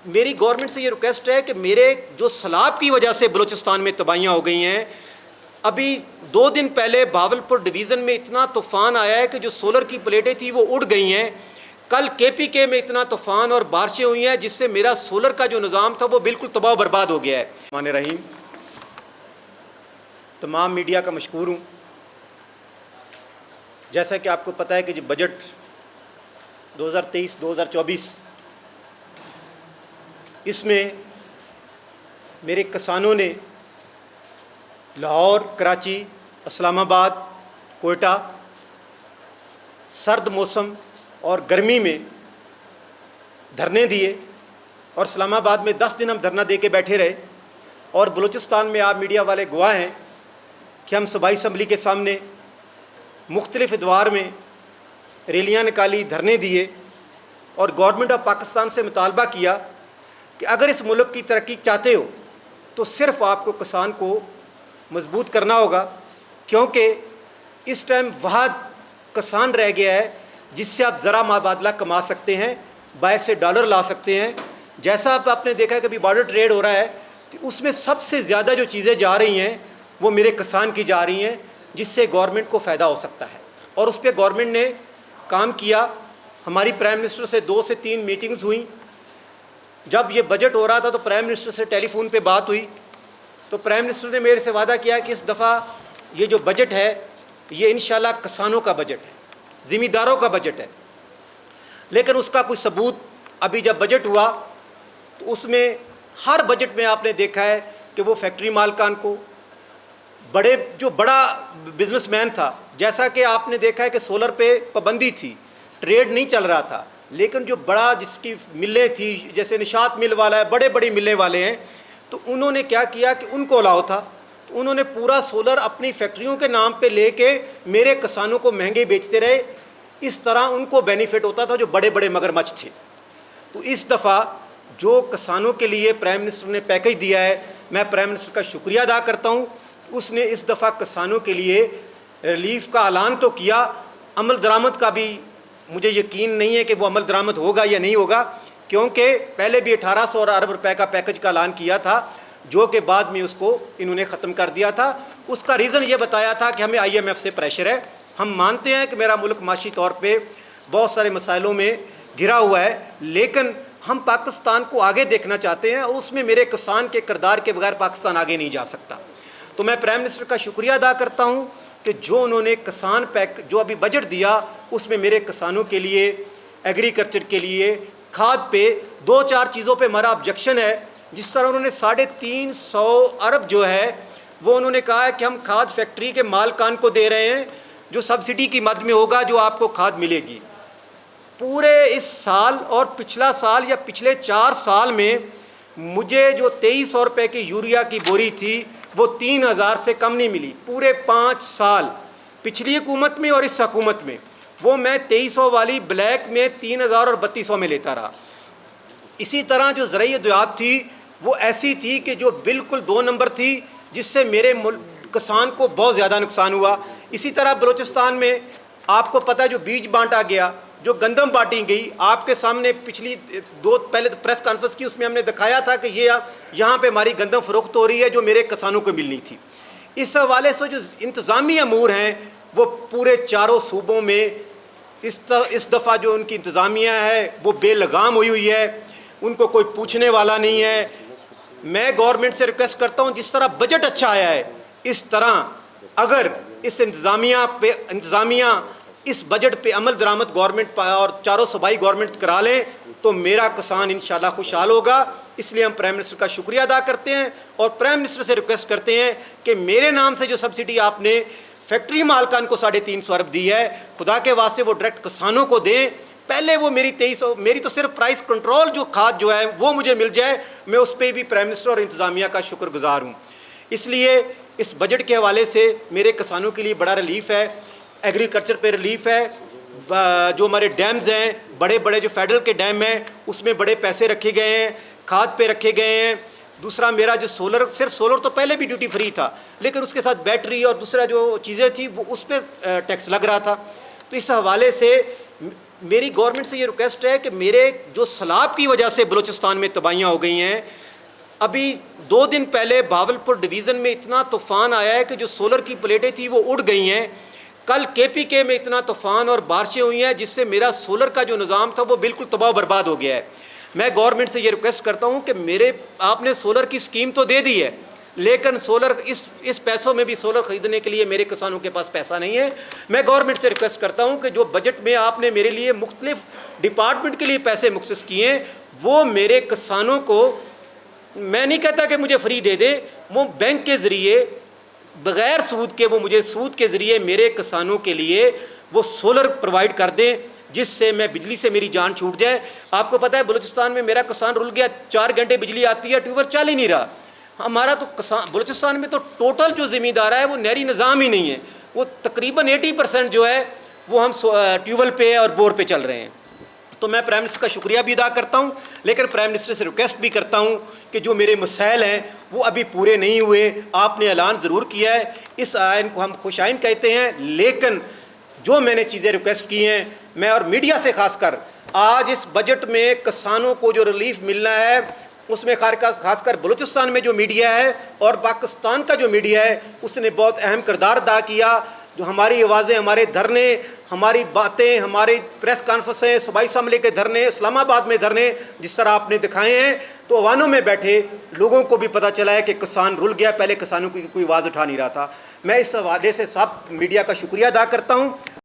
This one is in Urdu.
میری گورنمنٹ سے یہ ریکویسٹ ہے کہ میرے جو سیلاب کی وجہ سے بلوچستان میں تباہیاں ہو گئی ہیں، ابھی 2 دن پہلے بھاولپور ڈویژن میں اتنا طوفان آیا ہے کہ جو سولر کی پلیٹیں تھیں وہ اڑ گئی ہیں۔ کل KPK میں اتنا طوفان اور بارشیں ہوئی ہیں جس سے میرا سولر کا جو نظام تھا وہ بالکل تباہ و برباد ہو گیا ہے۔ الرحمن الرحیم، تمام میڈیا کا مشکور ہوں۔ جیسا کہ آپ کو پتہ ہے کہ جو بجٹ 2023-2024 اس میں میرے کسانوں نے لاہور، کراچی، اسلام آباد، کوئٹہ سرد موسم اور گرمی میں دھرنے دیے، اور اسلام آباد میں 10 دن ہم دھرنا دے کے بیٹھے رہے، اور بلوچستان میں آپ میڈیا والے گواہ ہیں کہ ہم صوبائی اسمبلی کے سامنے مختلف ادوار میں ریلیاں نکالی، دھرنے دیے، اور گورنمنٹ آف پاکستان سے مطالبہ کیا کہ اگر اس ملک کی ترقی چاہتے ہو تو صرف آپ کو کسان کو مضبوط کرنا ہوگا، کیونکہ اس ٹائم واحد کسان رہ گیا ہے جس سے آپ زرع مبادلہ کما سکتے ہیں، باعث ڈالر لا سکتے ہیں۔ جیسا آپ نے دیکھا کہ ابھی بارڈر ٹریڈ ہو رہا ہے تو اس میں سب سے زیادہ جو چیزیں جا رہی ہیں وہ میرے کسان کی جا رہی ہیں، جس سے گورنمنٹ کو فائدہ ہو سکتا ہے، اور اس پہ گورنمنٹ نے کام کیا۔ ہماری پرائم منسٹر سے 2 سے 3 میٹنگز ہوئیں۔ جب یہ بجٹ ہو رہا تھا تو پرائم منسٹر سے ٹیلی فون پہ بات ہوئی تو پرائم منسٹر نے میرے سے وعدہ کیا کہ اس دفعہ یہ جو بجٹ ہے یہ انشاءاللہ کسانوں کا بجٹ ہے، ذمہ داروں کا بجٹ ہے۔ لیکن اس کا کوئی ثبوت ابھی جب بجٹ ہوا تو اس میں ہر بجٹ میں آپ نے دیکھا ہے کہ وہ فیکٹری مالکان کو، بڑا بزنس مین تھا، جیسا کہ آپ نے دیکھا ہے کہ سولر پہ پابندی تھی، ٹریڈ نہیں چل رہا تھا، لیکن جو بڑا جس کی ملیں تھی، جیسے نشاط مل والا ہے، بڑی ملیں والے ہیں، تو انہوں نے کیا کیا کہ ان کو الاؤ تھا، تو انہوں نے پورا سولر اپنی فیکٹریوں کے نام پہ لے کے میرے کسانوں کو مہنگے بیچتے رہے۔ اس طرح ان کو بینیفٹ ہوتا تھا جو بڑے مگرمچھ تھے۔ تو اس دفعہ جو کسانوں کے لیے پرائم منسٹر نے پیکج دیا ہے، میں پرائم منسٹر کا شکریہ ادا کرتا ہوں۔ اس نے اس دفعہ کسانوں کے لیے ریلیف کا اعلان تو کیا، عمل درآمد کا بھی مجھے یقین نہیں ہے کہ وہ عمل درآمد ہوگا یا نہیں ہوگا، کیونکہ پہلے بھی 1800 ارب روپے کا پیکج کا اعلان کیا تھا، جو کہ بعد میں اس کو انہوں نے ختم کر دیا تھا۔ اس کا ریزن یہ بتایا تھا کہ ہمیں IMF سے پریشر ہے۔ ہم مانتے ہیں کہ میرا ملک معاشی طور پہ بہت سارے مسائلوں میں گھرا ہوا ہے، لیکن ہم پاکستان کو آگے دیکھنا چاہتے ہیں، اور اس میں میرے کسان کے کردار کے بغیر پاکستان آگے نہیں جا سکتا۔ تو میں پرائم منسٹر کا شکریہ ادا کرتا ہوں کہ جو انہوں نے جو ابھی بجٹ دیا اس میں میرے کسانوں کے لیے، ایگریکلچر کے لیے، کھاد پہ 2-4 چیزوں پہ ہمارا آبجیکشن ہے۔ جس طرح انہوں نے 350 ارب جو ہے وہ انہوں نے کہا ہے کہ ہم کھاد فیکٹری کے مالکان کو دے رہے ہیں جو سبسڈی کی مد میں ہوگا جو آپ کو کھاد ملے گی۔ پورے اس سال اور پچھلا سال یا پچھلے 4 سال میں مجھے جو 2300 روپے کی یوریا کی بوری تھی وہ 3000 سے کم نہیں ملی۔ پورے 5 سال پچھلی حکومت میں اور اس حکومت میں وہ میں 2300 والی بلیک میں 3000 اور 3200 میں لیتا رہا۔ اسی طرح جو زرعی ادویات تھی وہ ایسی تھی کہ جو بالکل 2 نمبر تھی، جس سے میرے کسان کو بہت زیادہ نقصان ہوا۔ اسی طرح بلوچستان میں آپ کو پتہ ہے جو بیج بانٹا گیا، جو گندم بانٹی گئی، آپ کے سامنے پچھلی پہلے پریس کانفرنس کی، اس میں ہم نے دکھایا تھا کہ یہاں پہ ہماری گندم فروخت ہو رہی ہے جو میرے کسانوں کو ملنی تھی۔ اس حوالے سے جو انتظامی امور ہیں وہ پورے 4 صوبوں میں اس دفعہ جو ان کی انتظامیہ ہے وہ بے لگام ہوئی ہے، ان کو کوئی پوچھنے والا نہیں ہے۔ میں گورنمنٹ سے ریکویسٹ کرتا ہوں جس طرح بجٹ اچھا آیا ہے اس طرح اگر اس انتظامیہ اس بجٹ پہ عمل درآمد گورنمنٹ اور 4 صوبائی گورنمنٹ کرا لیں تو میرا کسان انشاءاللہ خوشحال ہوگا۔ اس لیے ہم پرائم منسٹر کا شکریہ ادا کرتے ہیں اور پرائم منسٹر سے ریکویسٹ کرتے ہیں کہ میرے نام سے جو سبسڈی آپ نے فیکٹری مالکان کو 350 ارب دی ہے، خدا کے واسطے وہ ڈائریکٹ کسانوں کو دیں۔ پہلے وہ میری تو صرف پرائس کنٹرول جو کھاد جو ہے وہ مجھے مل جائے، میں اس پہ بھی پرائم منسٹر اور انتظامیہ کا شکر گزار ہوں۔ اس لیے اس بجٹ کے حوالے سے میرے کسانوں کے لیے بڑا ریلیف ہے، ایگریکلچر پہ ریلیف ہے، جو ہمارے ڈیمز ہیں، بڑے جو فیڈرل کے ڈیم ہیں اس میں بڑے پیسے رکھے گئے ہیں، کھاد پہ رکھے گئے ہیں۔ دوسرا میرا جو صرف سولر تو پہلے بھی ڈیوٹی فری تھا، لیکن اس کے ساتھ بیٹری اور دوسرا جو چیزیں تھیں وہ اس پہ ٹیکس لگ رہا تھا۔ تو اس حوالے سے میری گورنمنٹ سے یہ ریکویسٹ ہے کہ میرے جو سیلاب کی وجہ سے بلوچستان میں تباہیاں ہو گئی ہیں، ابھی 2 دن پہلے بھاولپور ڈویژن میں اتنا طوفان آیا ہے کہ جو سولر کی پلیٹیں تھیں وہ اڑ گئی ہیں. کل KPK میں اتنا طوفان اور بارشیں ہوئی ہیں جس سے میرا سولر کا جو نظام تھا وہ بالکل تباہ و برباد ہو گیا ہے. میں گورنمنٹ سے یہ ریکویسٹ کرتا ہوں کہ آپ نے سولر کی اسکیم تو دے دی ہے، لیکن سولر اس پیسوں میں بھی سولر خریدنے کے لیے میرے کسانوں کے پاس پیسہ نہیں ہے. میں گورنمنٹ سے ریکویسٹ کرتا ہوں کہ جو بجٹ میں آپ نے میرے لیے مختلف ڈپارٹمنٹ کے لیے پیسے مختص کیے ہیں وہ میرے کسانوں کو، میں نہیں کہتا کہ مجھے فری دے دے، وہ بینک کے ذریعے بغیر سود کے وہ مجھے سود کے ذریعے میرے کسانوں کے لیے وہ سولر پرووائڈ کر دیں، جس سے میں بجلی سے میری جان چھوٹ جائے. آپ کو پتہ ہے بلوچستان میں میرا کسان رل گیا، 4 گھنٹے بجلی آتی ہے، ٹیوب ویل چل ہی نہیں رہا. ہمارا تو بلوچستان میں تو ٹوٹل جو زمیندار ہے وہ نہری نظام ہی نہیں ہے، وہ تقریباً 80% جو ہے وہ ہم ٹیوب ویل پہ اور بور پہ چل رہے ہیں. تو میں پرائم منسٹر کا شکریہ بھی ادا کرتا ہوں، لیکن پرائم منسٹر سے ریکویسٹ بھی کرتا ہوں کہ جو میرے مسائل ہیں وہ ابھی پورے نہیں ہوئے. آپ نے اعلان ضرور کیا ہے، اس آئین کو ہم خوش آئین کہتے ہیں، لیکن جو میں نے چیزیں ریکویسٹ کی ہیں، میں اور میڈیا سے خاص کر آج اس بجٹ میں کسانوں کو جو ریلیف ملنا ہے اس میں خاص کر بلوچستان میں جو میڈیا ہے اور پاکستان کا جو میڈیا ہے اس نے بہت اہم کردار ادا کیا. جو ہماری آوازیں، ہمارے دھرنے، ہماری باتیں، ہماری پریس کانفرنسیں، صوبائی اسمبلی کے دھرنے، اسلام آباد میں دھرنے جس طرح آپ نے دکھائے ہیں، تو ایوانوں میں بیٹھے لوگوں کو بھی پتہ چلا ہے کہ کسان رل گیا. پہلے کسانوں کی کوئی آواز اٹھا نہیں رہا تھا. میں اس حوالے سے سب میڈیا کا شکریہ ادا کرتا ہوں.